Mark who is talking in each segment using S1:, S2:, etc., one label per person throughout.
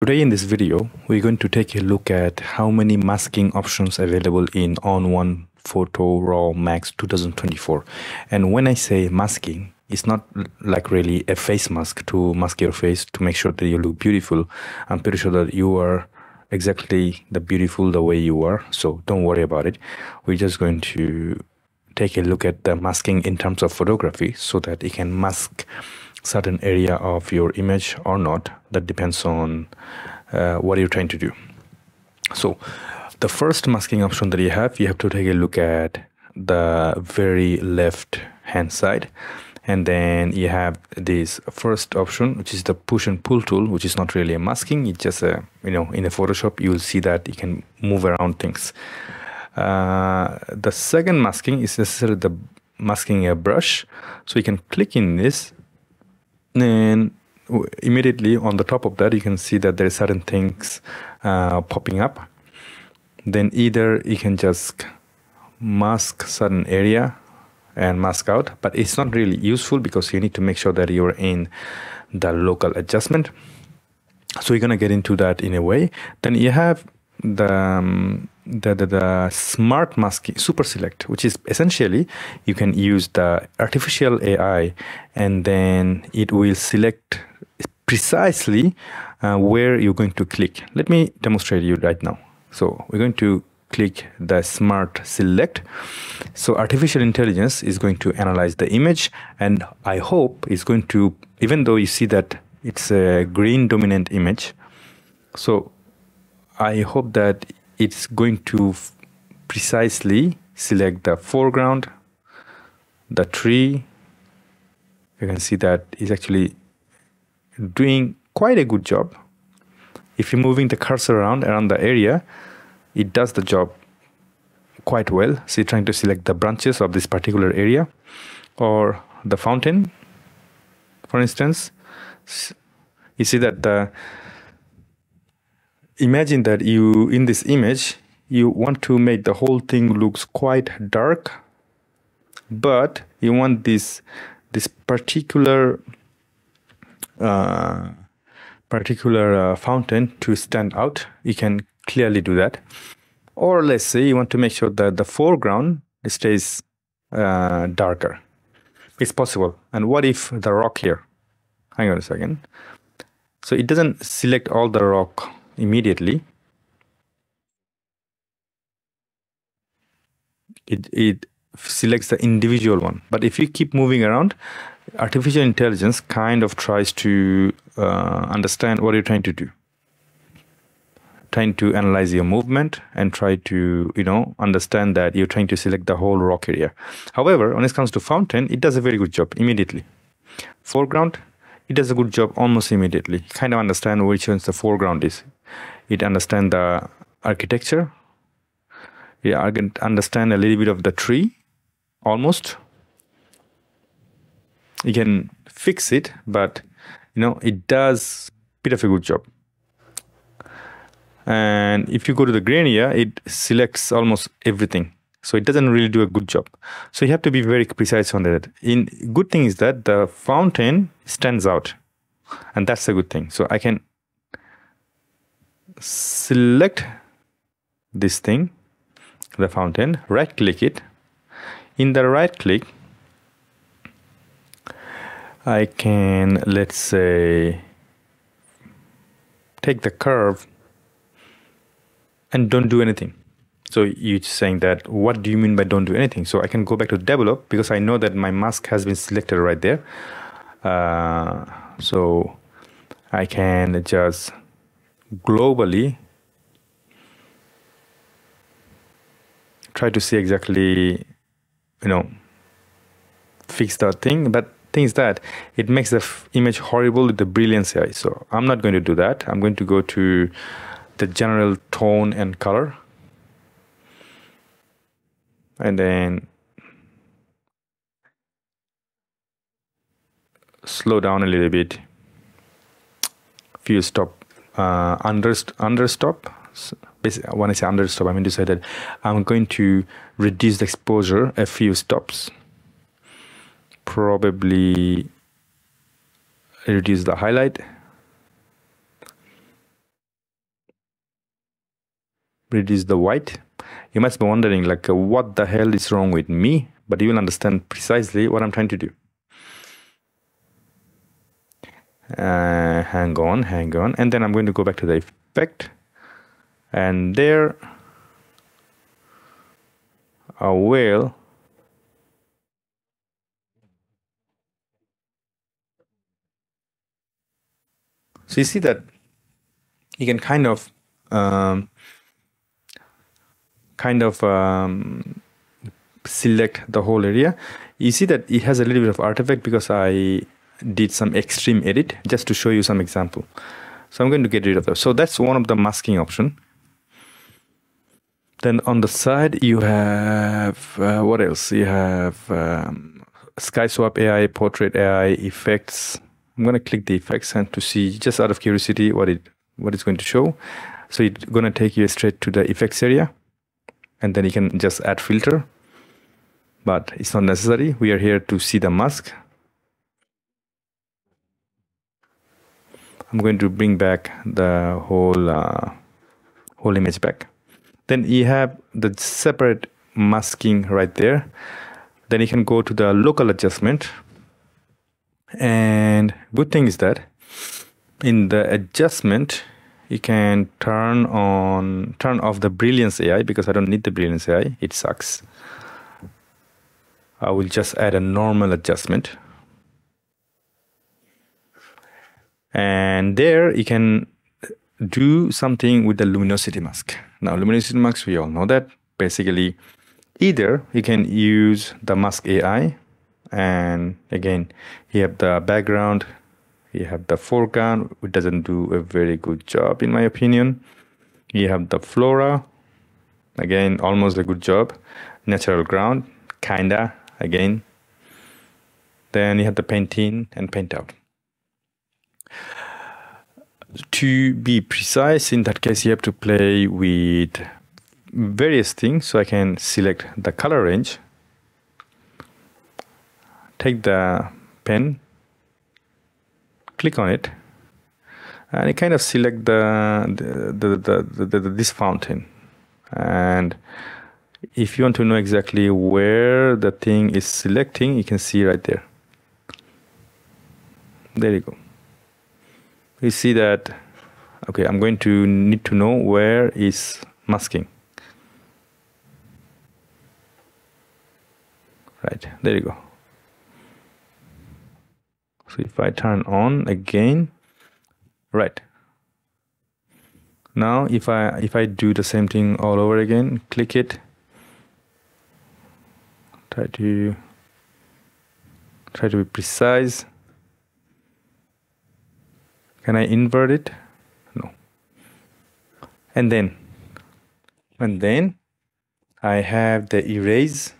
S1: Today in this video, we're going to take a look at how many masking options available in ON1 Photo RAW Max 2024. And when I say masking, it's not like really a face mask to mask your face to make sure that you look beautiful. I'm pretty sure that you are exactly the way you are, so don't worry about it. We're just going to take a look at the masking in terms of photography so that it can mask certain area of your image or not. That depends on what you're trying to do. So the first masking option that you have to take a look at the very left hand side, and then you have this first option, which is the push and pull tool, which is not really a masking. It's just a, in a Photoshop you will see that you can move around things. The second masking is necessarily the masking a brush, so you can click in this, and immediately on the top of that you can see that there are certain things popping up. Then either you can just mask certain area and mask out, but it's not really useful because you need to make sure that you're in the local adjustment. So we're gonna get into that in a way. Then you have the smart masking super select, which is essentially you can use the artificial AI and then it will select precisely where you're going to click. Let me demonstrate you right now. So we're going to click the smart select. So artificial intelligence is going to analyze the image, and I hope it's going to, even though you see that it's a green dominant image, so I hope that it's going to precisely select the foreground, the tree. You can see that it's actually doing quite a good job. If you're moving the cursor around the area, it does the job quite well. So you're trying to select the branches of this particular area or the fountain, for instance. You see that imagine that you, in this image, you want to make the whole thing looks quite dark, but you want this particular fountain to stand out. You can clearly do that. Or let's say you want to make sure that the foreground stays darker. It's possible. And what if the rock here? Hang on a second. So it doesn't select all the rock immediately. It selects the individual one. But if you keep moving around, artificial intelligence kind of tries to understand what you're trying to do. Trying to analyze your movement and try to, understand that you're trying to select the whole rock area. However, when it comes to fountain, it does a very good job immediately. Foreground, it does a good job almost immediately. Kind of understand which one's the foreground is. It understands the architecture. It understand a little bit of the tree, almost. You can fix it, but it does a bit of a good job. And if you go to the grain area, it selects almost everything. So it doesn't really do a good job. So you have to be very precise on that. Good thing is that the fountain stands out, and that's a good thing. So I can select this thing, the fountain, right click it. In the right click, I can, let's say, take the curve and don't do anything. So you're saying that, what do you mean by don't do anything? So I can go back to develop because I know that my mask has been selected right there. So I can just globally try to see exactly, fix that thing. But thing is that it makes the image horrible with the brilliance AI. So I'm not going to do that. I'm going to go to the general tone and color, and then slow down a little bit. Few stop, understop. So basically, when I say understop, I mean to say that I'm going to reduce the exposure a few stops. Probably reduce the highlight reduce the white. You must be wondering like what the hell is wrong with me, but you will understand precisely what I'm trying to do. Hang on, and then I'm going to go back to the effect, and there a whale so you see that you can kind of select the whole area. You see that it has a little bit of artifact because I did some extreme edit just to show you some example. So I'm going to get rid of that. So that's one of the masking option. Then on the side you have what else? You have sky swap AI, portrait AI, effects. I'm going to click the effects and to see, just out of curiosity, what it's going to show. So it's going to take you straight to the effects area, and then you can just add filter, but it's not necessary. We are here to see the mask. I'm going to bring back the whole image back. Then you have the separate masking right there. Then you can go to the local adjustment. And good thing is that in the adjustment, you can turn off the brilliance AI, because I don't need the brilliance AI. It sucks. I will just add a normal adjustment. And there you can do something with the luminosity mask. Now, luminosity mask, we all know that. Basically, either you can use the mask AI, and again, you have the background, you have the foreground, which doesn't do a very good job in my opinion. You have the flora, again, almost a good job. Natural ground, kinda, again. Then you have the paint in and paint out. To be precise, in that case, you have to play with various things. So I can select the color range, take the pen, click on it, and it kind of select this fountain. And if you want to know exactly where the thing is selecting, you can see right there. There you go. You see that, okay, I'm going to need to know where is masking. Right, there you go. So if I turn on again, right. Now if I do the same thing all over again, click it, try to be precise. Can I invert it? No. And then I have the erase.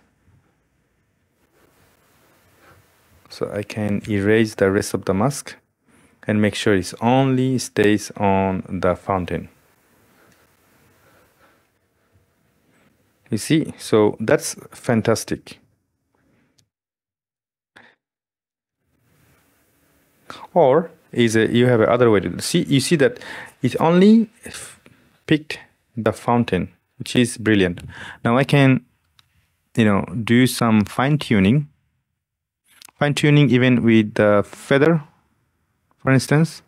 S1: So I can erase the rest of the mask and make sure it only stays on the fountain. You see, so that's fantastic. Or you have another way to see. You see that it only picked the fountain, which is brilliant. Now I can, do some fine tuning even with the feather, for instance,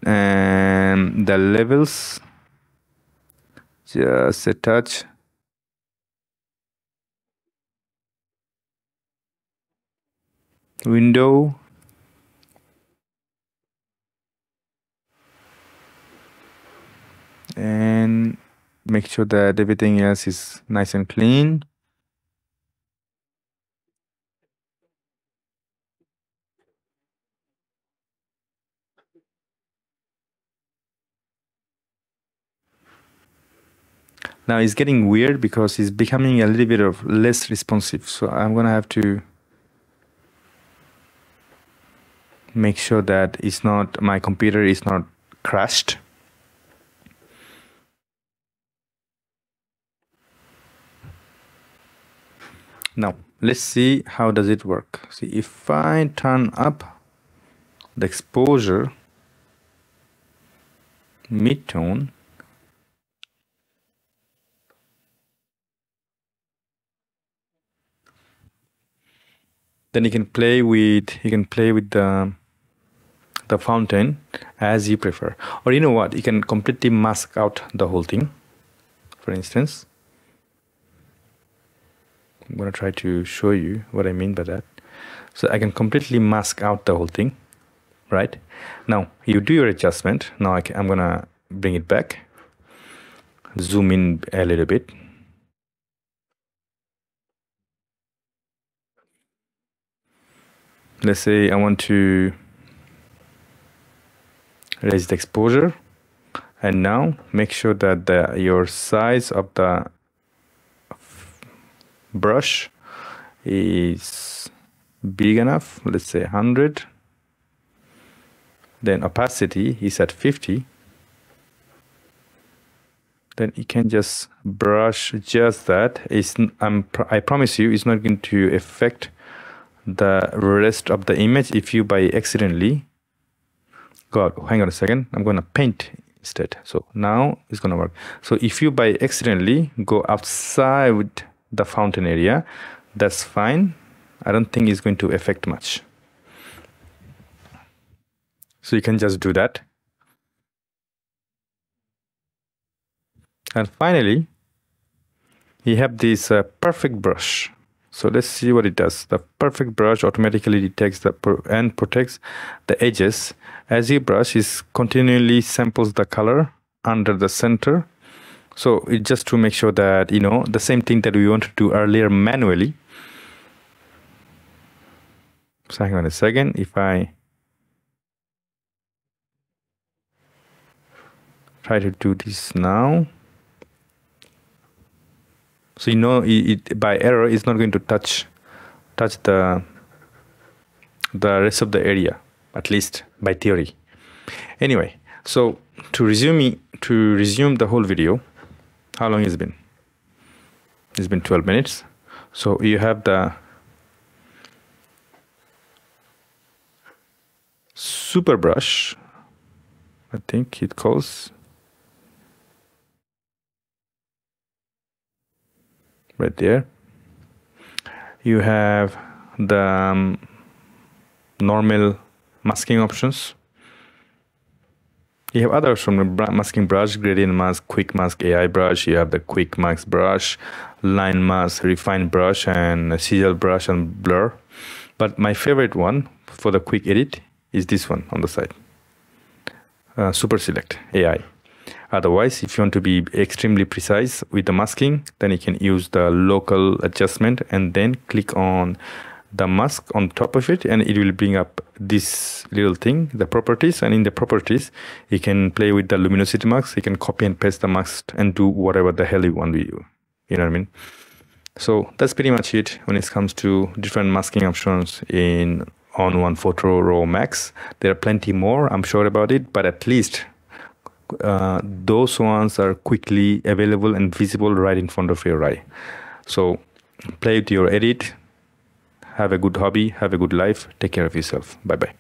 S1: and the levels, just a touch. Window, and make sure that everything else is nice and clean. Now it's getting weird because it's becoming a little bit of less responsive. So I'm gonna have to make sure that my computer is not crashed. Now let's see how does it work. See, if I turn up the exposure, midtone. Then you can play with the fountain as you prefer. Or you know what, you can completely mask out the whole thing. For instance, I'm going to try to show you what I mean by that. So I can completely mask out the whole thing, right? Now you do your adjustment. Now I'm going to bring it back, zoom in a little bit. Let's say I want to raise the exposure, and now make sure that your size of the brush is big enough. Let's say 100. Then opacity is at 50. Then you can just brush just that. I promise you, it's not going to affect the rest of the image. If you by accidentally hang on a second, I'm gonna paint instead. So now it's gonna work. So if you by accidentally go outside the fountain area, that's fine. I don't think it's going to affect much. So you can just do that. And finally, you have this perfect brush. So let's see what it does. The perfect brush automatically detects and protects the edges. As you brush, it continually samples the color under the center. So it's just to make sure that, you know, the same thing that we wanted to do earlier manually. So hang on a second. If I try to do this now, so you know, it by error it's not going to touch the rest of the area, at least by theory. Anyway, so to resume the whole video, how long has it been? It's been 12 minutes. So you have the super brush, I think it calls. Right there. You have the normal masking options. You have others from the masking brush, gradient mask, quick mask, AI brush. You have the quick mask brush, line mask, refine brush, and chisel brush and blur. But my favorite one for the quick edit is this one on the side, super select AI. Otherwise, if you want to be extremely precise with the masking, then you can use the local adjustment and then click on the mask on top of it, and it will bring up this little thing, the properties. And in the properties, you can play with the luminosity mask. You can copy and paste the mask and do whatever the hell you want to do. You know what I mean? So that's pretty much it when it comes to different masking options in ON1 Photo Raw Max. There are plenty more, I'm sure about it, but at least those ones are quickly available and visible right in front of your eye. So play with your edit, have a good hobby, have a good life, take care of yourself. Bye bye.